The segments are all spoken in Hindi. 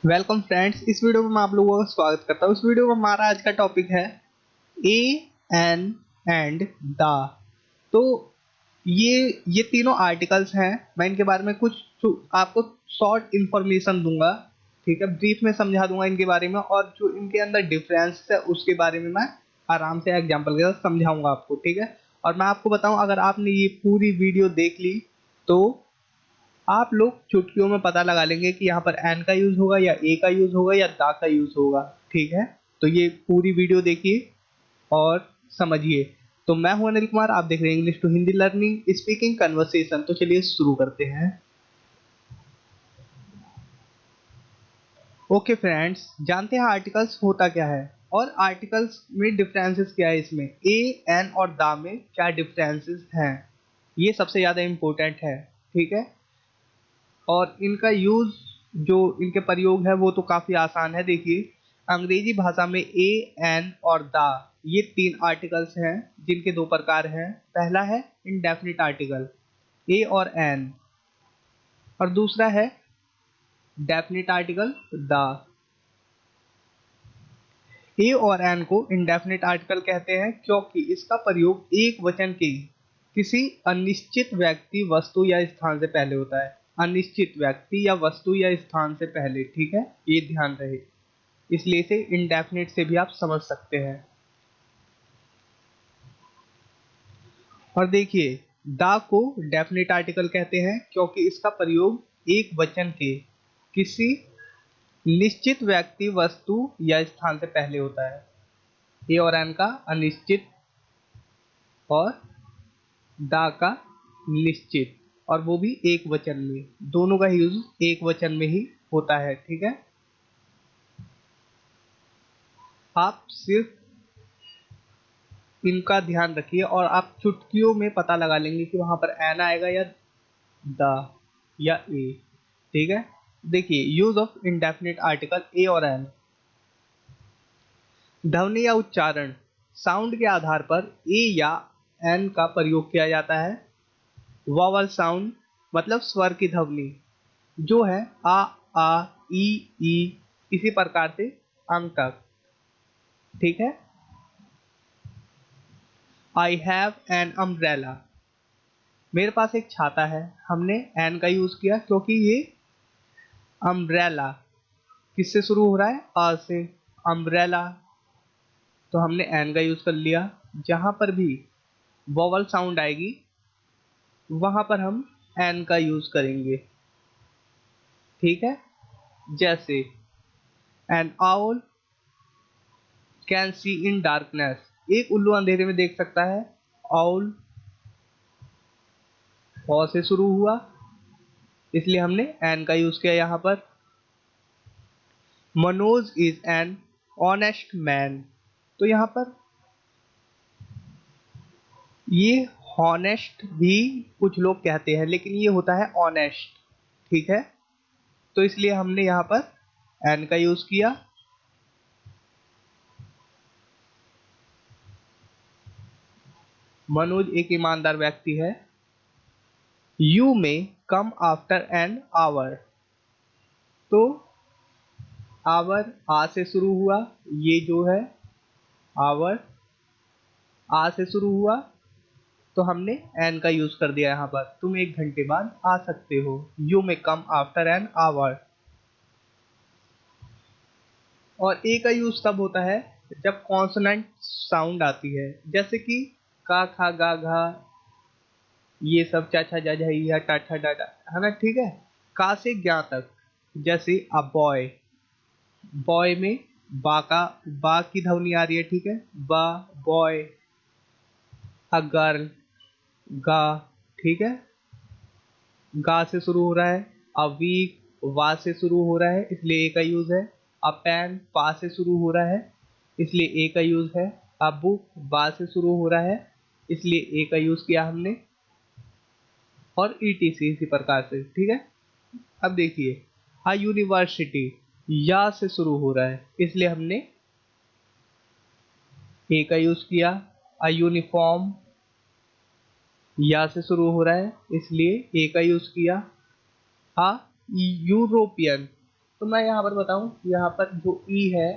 वेलकम फ्रेंड्स, इस वीडियो में मैं आप लोगों का स्वागत करता हूँ। इस वीडियो में हमारा आज का टॉपिक है ए एन एंड द। तो ये तीनों आर्टिकल्स हैं। मैं इनके बारे में कुछ आपको शॉर्ट इंफॉर्मेशन दूंगा, ठीक है। ब्रीफ में समझा दूंगा इनके बारे में, और जो इनके अंदर डिफरेंस है उसके बारे में मैं आराम से एग्जांपल के साथ समझाऊंगा आपको, ठीक है। और मैं आपको बताऊं, अगर आपने ये पूरी वीडियो देख ली तो आप लोग चुटकियों में पता लगा लेंगे कि यहाँ पर एन का यूज होगा या ए का यूज होगा या दा का यूज होगा, ठीक है। तो ये पूरी वीडियो देखिए और समझिए। तो मैं हूं अनिल कुमार, आप देख रहे हैं English to Hindi learning speaking conversation. तो चलिए शुरू करते हैं। ओके फ्रेंड्स, जानते हैं आर्टिकल्स होता क्या है और आर्टिकल्स में डिफरेंसेस क्या है। इसमें ए एन और दा में क्या डिफरेंसेस हैं, ये सबसे ज्यादा इंपॉर्टेंट है, ठीक है। और इनका यूज, जो इनके प्रयोग है वो तो काफी आसान है। देखिए, अंग्रेजी भाषा में ए एन और द, ये तीन आर्टिकल्स हैं जिनके दो प्रकार हैं। पहला है इंडेफिनिट आर्टिकल ए और एन, और दूसरा है डेफिनिट आर्टिकल द। ए और एन को इंडेफिनिट आर्टिकल कहते हैं क्योंकि इसका प्रयोग एक वचन के किसी अनिश्चित व्यक्ति, वस्तु या स्थान से पहले होता है। अनिश्चित व्यक्ति या वस्तु या स्थान से पहले, ठीक है, ये ध्यान रहे। इसलिए इसे इंडेफिनिट से भी आप समझ सकते हैं। और देखिए, द को डेफिनिट आर्टिकल कहते हैं क्योंकि इसका प्रयोग एक वचन के किसी निश्चित व्यक्ति, वस्तु या स्थान से पहले होता है। ए और एन का अनिश्चित और दा का निश्चित, और वो भी एक वचन में। दोनों का यूज एक वचन में ही होता है, ठीक है। आप सिर्फ इनका ध्यान रखिए और आप चुटकियों में पता लगा लेंगे कि वहां पर एन आएगा या द या ए, ठीक है। देखिए, use of indefinite article a और एन। ध्वनि या उच्चारण, साउंड के आधार पर ए या एन का प्रयोग किया जाता है। वॉवल साउंड मतलब स्वर की ध्वनि, जो है आ ई ई, इसी प्रकार से अंत तक, ठीक है। आई हैव एन अम्ब्रेला, मेरे पास एक छाता है। हमने एन का यूज किया क्योंकि ये अम्ब्रेला किससे शुरू हो रहा है, आ से, अम्ब्रेला। तो हमने एन का यूज कर लिया। जहां पर भी वॉवल साउंड आएगी वहां पर हम एन का यूज करेंगे, ठीक है। जैसे N owl can see in darkness, एक उल्लू अंधेरे में देख सकता है। आउल औ से शुरू हुआ, इसलिए हमने एन का यूज किया यहां पर। Manoj is an honest man, तो यहां पर ये हॉनेस्ट भी कुछ लोग कहते हैं, लेकिन ये होता है ऑनेस्ट, ठीक है। तो इसलिए हमने यहां पर एन का यूज किया। मनोज एक ईमानदार व्यक्ति है। यू में कम आफ्टर एन आवर, तो आवर आ से शुरू हुआ, ये जो है आवर आ से शुरू हुआ, तो हमने एन का यूज कर दिया यहां पर। तुम एक घंटे बाद आ सकते हो। यू में कम आफ्टर एन आवर। और ए का यूज तब होता है जब कॉन्सोनेंट साउंड आती है, जैसे कि का, खा, गा, घा, ये सब, चा, छा, जा, झा, या, टा, ठा, डा, डा, है ना, ठीक है। का से ज्ञा तक, जैसे अ बॉय, बॉय में बा की ध्वनि आ रही है, ठीक है। बा, बॉय। अ गर्ल, गा, ठीक है, गा से शुरू हो रहा है। अ वीक वा से शुरू हो रहा है, इसलिए ए का यूज है। अ पेन पा से शुरू हो रहा है, इसलिए ए का यूज है। अ बुक बा से शुरू हो रहा है, इसलिए ए का यूज किया हमने। और ईटीसी इसी प्रकार से, ठीक है। अब देखिए, अ यूनिवर्सिटी या से शुरू हो रहा है, इसलिए हमने ए का यूज किया। अ यूनिफॉर्म या से शुरू हो रहा है, इसलिए ए का यूज किया। अ यूरोपियन तो मैं यहाँ पर बताऊं, यहाँ पर जो ई है,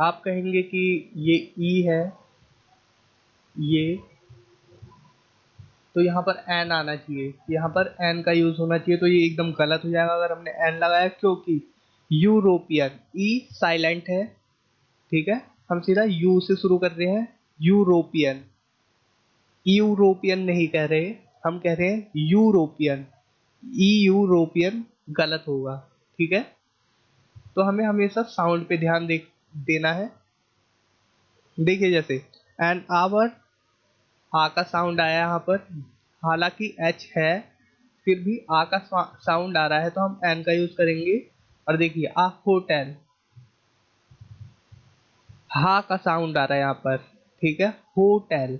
आप कहेंगे कि ये ई है ये, तो यहाँ पर एन आना चाहिए, यहाँ पर एन का यूज होना चाहिए, तो ये एकदम गलत हो जाएगा अगर हमने एन लगाया, क्योंकि यूरोपियन, ई साइलेंट है, ठीक है, हम सीधा यू से शुरू कर रहे हैं, यूरोपियन, यूरोपियन नहीं कह रहे, हम कह रहे हैं यूरोपियन, ई यूरोपियन गलत होगा, ठीक है। तो हमें हमेशा साउंड पे ध्यान देना है। देखिए जैसे एन आवर, आ का साउंड आया यहाँ पर, हालांकि एच है, फिर भी आ का साउंड आ रहा है, तो हम एन का यूज करेंगे। और देखिए आ होटल, हा का साउंड आ रहा है यहाँ पर, ठीक है, होटल,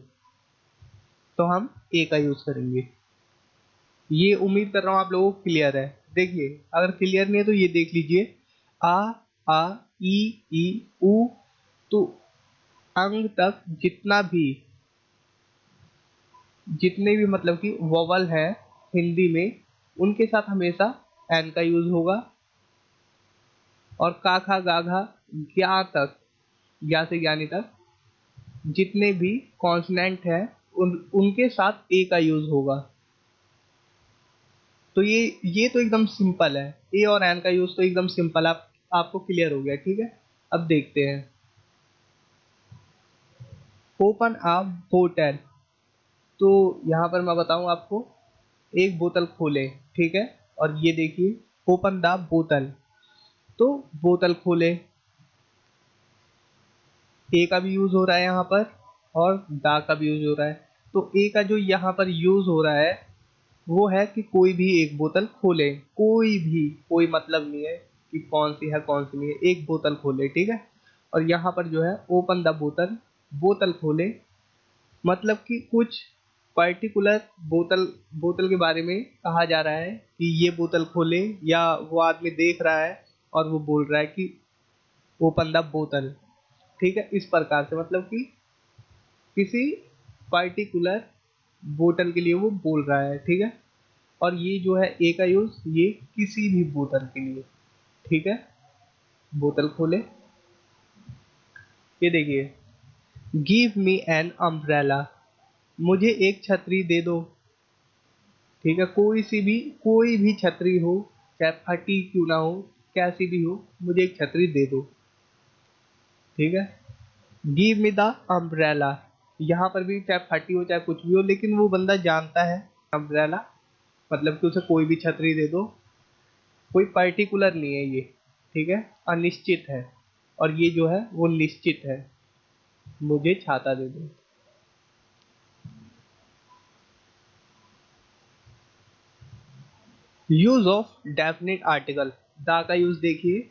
तो हम ए का यूज करेंगे। ये उम्मीद कर रहा हूँ आप लोगों को क्लियर है। देखिए अगर क्लियर नहीं है तो ये देख लीजिए, आ ई उ, तो अंग तक जितने भी मतलब कि वोवल है हिंदी में, उनके साथ हमेशा एन का यूज होगा। और का खा गा घा ज्ञा तक, ज्ञा से ज्ञानी तक जितने भी कॉन्सोनेंट है उनके साथ ए का यूज होगा। तो ये तो एकदम सिंपल है, ए और एन का यूज तो एकदम सिंपल, आपको क्लियर हो गया, ठीक है। अब देखते हैं, ओपन अ बोतल, तो यहाँ पर मैं बताऊं आपको, एक बोतल खोले, ठीक है, और ये देखिए ओपन द बोतल, तो बोतल खोले, ए का भी यूज हो रहा है यहाँ पर, और दा का भी यूज हो रहा है। तो ए का जो यहाँ पर यूज हो रहा है वो है कि कोई भी एक बोतल खोले, कोई भी, कोई मतलब नहीं है कि कौन सी है कौन सी नहीं है, एक बोतल खोले, ठीक है। और यहाँ पर जो है ओपन द बोतल, बोतल खोले, मतलब कि कुछ पर्टिकुलर बोतल बोतल के बारे में कहा जा रहा है कि ये बोतल खोले, या वो आदमी देख रहा है और वो बोल रहा है कि ओपन द बोतल, ठीक है। इस प्रकार से मतलब कि किसी पर्टिकुलर बोतल के लिए वो बोल रहा है, ठीक है। और ये जो है ए का यूज, ये किसी भी बोतल के लिए, ठीक है। बोतल खोले, ये देखिए, गिव मी एन अम्ब्रेला, मुझे एक छतरी दे दो, ठीक है, कोई भी छतरी हो, चाहे फटी क्यों ना हो, कैसी भी हो, मुझे एक छतरी दे दो, ठीक है। गिव मी द अम्ब्रेला, यहाँ पर भी चाहे फटी हो चाहे कुछ भी हो, लेकिन वो बंदा जानता है अम्ब्रेला मतलब कि उसे कोई भी छतरी दे दो, कोई पर्टिकुलर नहीं है ये, ठीक है, अनिश्चित है। और ये जो है वो निश्चित है, मुझे छाता दे दो। Use of definite article, the का यूज देखिए,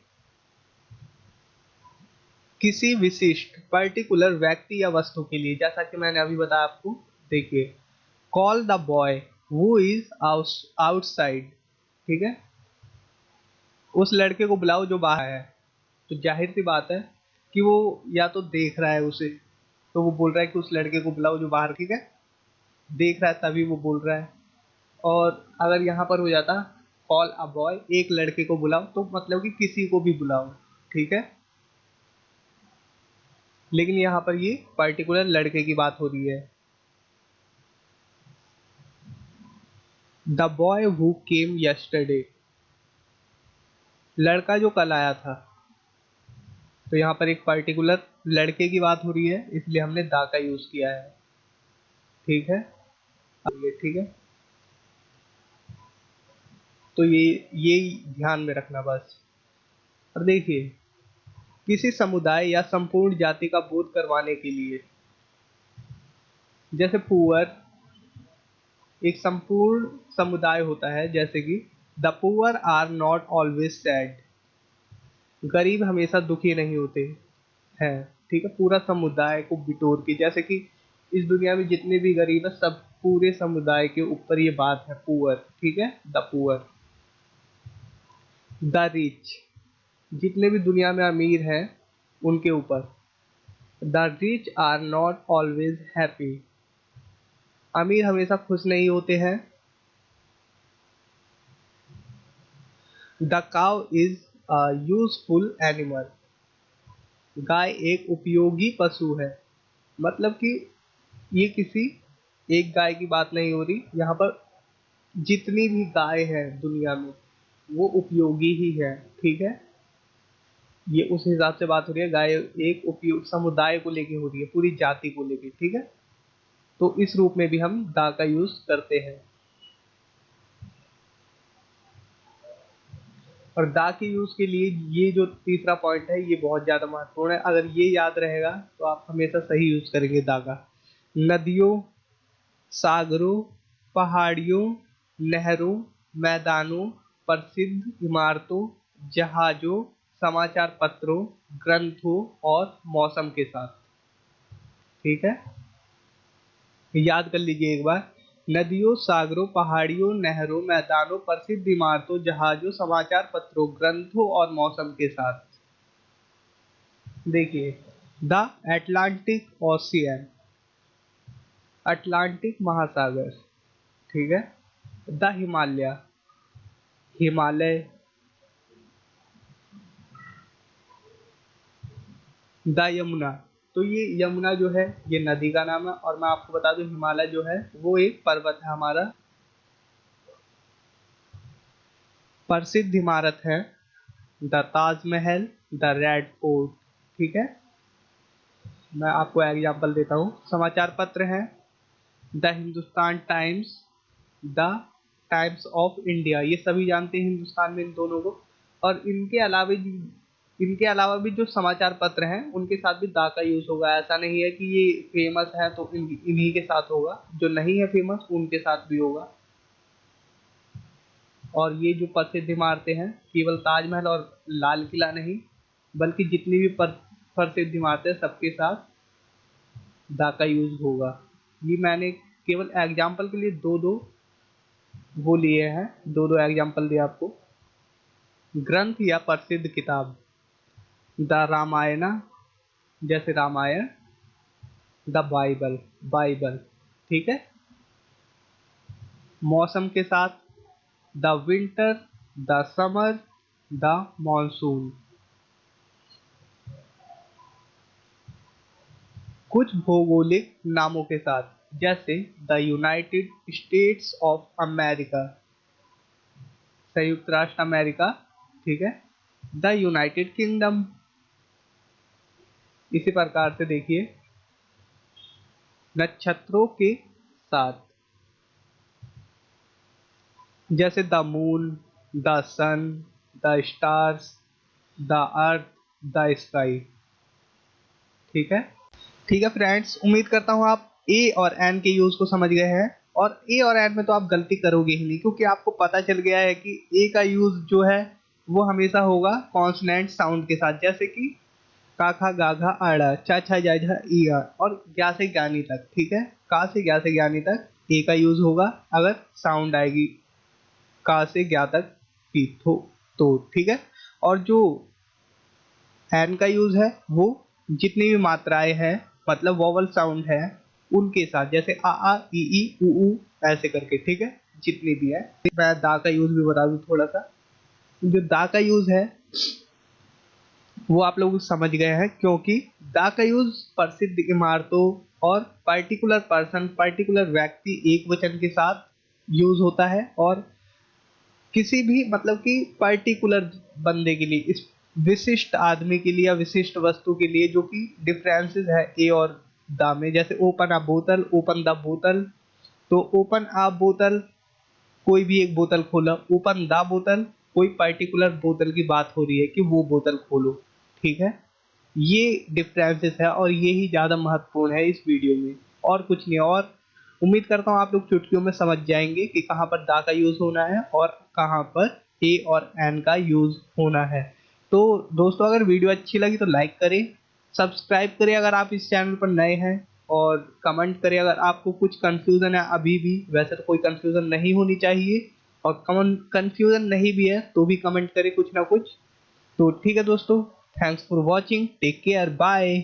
किसी विशिष्ट पर्टिकुलर व्यक्ति या वस्तु के लिए, जैसा कि मैंने अभी बताया आपको। देखिए, call the boy who is outside, ठीक है, उस लड़के को बुलाओ जो बाहर है। तो जाहिर सी बात है कि वो या तो देख रहा है उसे, तो वो बोल रहा है कि उस लड़के को बुलाओ जो बाहर, ठीक है, देख रहा है तभी वो बोल रहा है। और अगर यहाँ पर हो जाता कॉल अ बॉय, एक लड़के को बुलाओ, तो मतलब कि किसी को भी बुलाओ, ठीक है, लेकिन यहाँ पर ये पर्टिकुलर लड़के की बात हो रही है। The boy who came yesterday, लड़का जो कल आया था, तो यहाँ पर एक पर्टिकुलर लड़के की बात हो रही है, इसलिए हमने दा का यूज किया है, ठीक है। अब ये ठीक है, तो ये ध्यान में रखना बस। और देखिए, किसी समुदाय या संपूर्ण जाति का बोध करवाने के लिए, जैसे पुअर एक संपूर्ण समुदाय होता है, जैसे कि the poor are not always sad, गरीब हमेशा दुखी नहीं होते हैं, ठीक है, पूरा समुदाय को बिटोर के, जैसे कि इस दुनिया में जितने भी गरीब है सब पूरे समुदाय के ऊपर ये बात है, पुअर, ठीक है, द पुअर। द रिच, जितने भी दुनिया में अमीर हैं उनके ऊपर। The rich are not always happy, अमीर हमेशा खुश नहीं होते हैं। The cow is a useful animal. गाय एक उपयोगी पशु है। मतलब कि ये किसी एक गाय की बात नहीं हो रही, यहाँ पर जितनी भी गाय है दुनिया में वो उपयोगी ही है। ठीक है, ये उस हिसाब से बात हो रही है। गाय एक उपयोग समुदाय को लेके हो रही है, पूरी जाति को लेके। ठीक है, तो इस रूप में भी हम दा का यूज करते हैं। और दा के यूज के लिए ये जो तीसरा पॉइंट है ये बहुत ज्यादा महत्वपूर्ण है। अगर ये याद रहेगा तो आप हमेशा सही यूज करेंगे दा का। नदियों, सागरों, पहाड़ियों, नहरों, मैदानों, प्रसिद्ध इमारतों, जहाजों, समाचार पत्रों, ग्रंथों और मौसम के साथ। ठीक है, याद कर लीजिए एक बार। नदियों, सागरों, पहाड़ियों, नहरों, मैदानों, प्रसिद्ध इमारतों, जहाजों, समाचार पत्रों, ग्रंथों और मौसम के साथ। देखिए, द एटलांटिक ओशियन, अटलांटिक महासागर। ठीक है, द हिमालय, हिमालय। द यमुना, तो ये यमुना जो है ये नदी का नाम है। और मैं आपको बता दूं हिमालय जो है वो एक पर्वत है हमारा। प्रसिद्ध इमारत है the Taj Mahal, the red fort. ठीक है, मैं आपको एग्जांपल देता हूँ। समाचार पत्र हैं the Hindustan times, the times of India. ये सभी जानते हैं हिंदुस्तान में इन दोनों को। और इनके अलावा भी जो समाचार पत्र हैं उनके साथ भी दा का यूज होगा। ऐसा नहीं है कि ये फेमस है तो इन्हीं के साथ होगा, जो नहीं है फेमस उनके साथ भी होगा। और ये जो प्रसिद्ध इमारतें हैं, केवल ताजमहल और लाल किला नहीं बल्कि जितनी भी प्रसिद्ध इमारतें सबके साथ दा का यूज होगा। ये मैंने केवल एग्जाम्पल के लिए दो दो वो लिए हैं, दो दो एग्जाम्पल दिया आपको। ग्रंथ या प्रसिद्ध किताब, द रामायण, जैसे रामायण। The Bible, Bible. ठीक है, मौसम के साथ the winter, the summer, the monsoon. कुछ भौगोलिक नामों के साथ, जैसे the United states of America, संयुक्त राष्ट्र अमेरिका। ठीक है, द यूनाइटेड किंगडम। इसी प्रकार से देखिए नक्षत्रों के साथ, जैसे the moon, the sun, the stars, the earth, the sky. ठीक है, ठीक है फ्रेंड्स, उम्मीद करता हूँ आप ए और एन के यूज को समझ गए हैं। और ए और एन में तो आप गलती करोगे ही नहीं, क्योंकि आपको पता चल गया है कि ए का यूज जो है वो हमेशा होगा कॉन्सोनेंट साउंड के साथ, जैसे कि का खा गा घा आड़ा, चा छा जा झा ई आ, और ज्ञा से ज्ञानी तक। ठीक है, का से ज्ञा से ज्ञानी तक ए का यूज होगा अगर साउंड आएगी का से ज्ञा तक पी तो। ठीक है, और जो एन का यूज है वो जितनी भी मात्राएं हैं मतलब वोवल साउंड है उनके साथ, जैसे आ ई ऊ ऐसे करके। ठीक है, जितनी भी है। मैं दा का यूज भी बता दूं थोड़ा सा। जो दा का यूज है वो आप लोग समझ गए हैं, क्योंकि दा का यूज प्रसिद्ध इमारतों और पर्टिकुलर पर्सन, पर्टिकुलर व्यक्ति एक वचन के साथ यूज होता है। और किसी भी मतलब कि पर्टिकुलर बंदे के लिए, इस विशिष्ट आदमी के लिए या विशिष्ट वस्तु के लिए, जो कि डिफरेंसेस है ए और दा में। जैसे ओपन अ बोतल, ओपन द बोतल। तो ओपन अ बोतल कोई भी एक बोतल खोला, ओपन द बोतल कोई पर्टिकुलर बोतल की बात हो रही है कि वो बोतल खोलो। ठीक है, ये डिफरेंसेस है और ये ही ज़्यादा महत्वपूर्ण है इस वीडियो में, और कुछ नहीं। और उम्मीद करता हूँ आप लोग चुटकियों में समझ जाएंगे कि कहाँ पर दा का यूज़ होना है और कहाँ पर ए और एन का यूज़ होना है। तो दोस्तों, अगर वीडियो अच्छी लगी तो लाइक करें, सब्सक्राइब करें अगर आप इस चैनल पर नए हैं, और कमेंट करें अगर आपको कुछ कंफ्यूजन है अभी भी। वैसे तो कोई कंफ्यूजन नहीं होनी चाहिए, और कंफ्यूजन नहीं भी है तो भी कमेंट करें कुछ ना कुछ। तो ठीक है दोस्तों, thanks for watching, take care, bye.